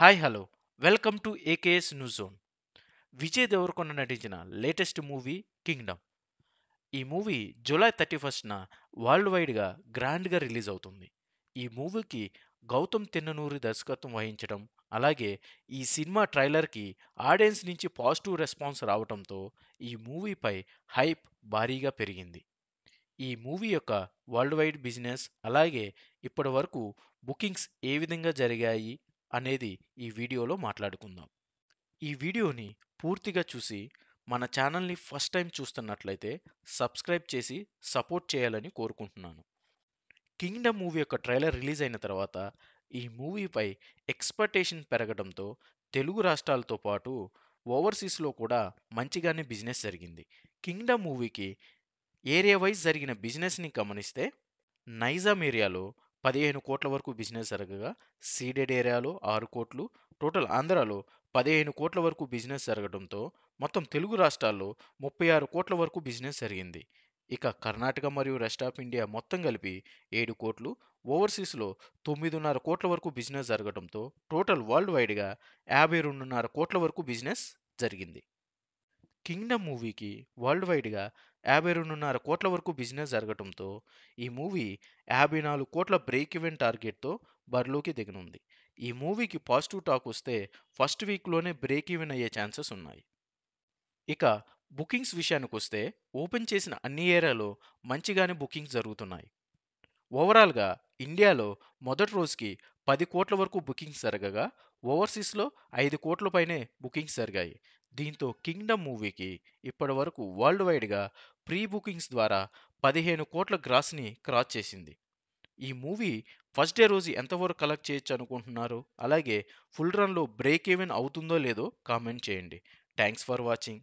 Hi hello welcome to AKS news zone. Vijay Deverakonda నటించిన latest movie Kingdom. ఈ movie July 31న world వైడ్గా గ్రాండ్గా రిలీజ్ అవుతుంది. ఈ మూవీకి గౌతమ్ తిన్ననూరి దర్శకత్వం వహించడం, అలాగే ఈ సినిమా ట్రైలర్కి ఆడియన్స్ నుంచి పాజిటివ్ రెస్పాన్స్ రావడంతో ఈ మూవీపై హైప్ భారీగా పెరిగింది. ఈ మూవీ యొక్క వరల్డ్ వైడ్ బిజినెస్, అలాగే ఇప్పటి వరకు బుకింగ్స్ ఏ విధంగా జరిగాయి అనేది ఈ వీడియోలో మాట్లాడుకుందాం. ఈ వీడియోని పూర్తిగా చూసి మన ఛానల్ని ఫస్ట్ టైం చూస్తున్నట్లయితే సబ్స్క్రైబ్ చేసి సపోర్ట్ చేయాలని కోరుకుంటున్నాను. కింగ్డమ్ మూవీ యొక్క ట్రైలర్ రిలీజ్ అయిన తర్వాత ఈ మూవీపై ఎక్స్పెక్టేషన్ పెరగడంతో తెలుగు రాష్ట్రాలతో పాటు ఓవర్సీస్లో కూడా మంచిగానే బిజినెస్ జరిగింది. కింగ్డమ్ మూవీకి ఏరియా వైజ్ జరిగిన బిజినెస్ని గమనిస్తే నైజాం ఏరియాలో 15 కోట్ల వరకు బిజినెస్ జరగగా, సీడెడ్ ఏరియాలో 6 కోట్లు, టోటల్ ఆంధ్రాలో 15 కోట్ల వరకు బిజినెస్ జరగడంతో మొత్తం తెలుగు రాష్ట్రాల్లో 36 కోట్ల వరకు బిజినెస్ జరిగింది. ఇక కర్ణాటక మరియు రెస్ట్ ఆఫ్ ఇండియా మొత్తం కలిపి 7 కోట్లు, ఓవర్సీస్లో 9.5 కోట్ల వరకు బిజినెస్ జరగడంతో టోటల్ వరల్డ్ వైడ్గా 52.5 కోట్ల వరకు బిజినెస్ జరిగింది. కింగ్డమ్ మూవీకి వరల్డ్ వైడ్గా 52.5 కోట్ల వరకు బిజినెస్ జరగడంతో ఈ మూవీ 54 కోట్ల బ్రేక్ ఈవెన్ టార్గెట్తో బరిలోకి దిగనుంది. ఈ మూవీకి పాజిటివ్ టాక్ వస్తే ఫస్ట్ వీక్లోనే బ్రేక్ ఈవెన్ అయ్యే ఛాన్సెస్ ఉన్నాయి. ఇక బుకింగ్స్ విషయానికి వస్తే ఓపెన్ చేసిన అన్ని ఏరియాలో మంచిగానే బుకింగ్స్ జరుగుతున్నాయి. ఓవరాల్గా ఇండియాలో మొదటి రోజుకి 10 కోట్ల వరకు బుకింగ్స్ జరగగా, ఓవర్సీస్లో 5 కోట్ల పైనే బుకింగ్స్ జరిగాయి. దీంతో కింగ్డమ్ మూవీకి ఇప్పటి వరకు వరల్డ్ వైడ్గా ప్రీ బుకింగ్స్ ద్వారా 15 కోట్ల గ్రాస్ని క్రాస్ చేసింది. ఈ మూవీ ఫస్ట్ డే రోజు ఎంతవరకు కలెక్ట్ చేయొచ్చు అనుకుంటున్నారు, అలాగే ఫుల్ రన్లో బ్రేక్ ఈవెన్ అవుతుందో లేదో కామెంట్ చేయండి. Thanks for watching.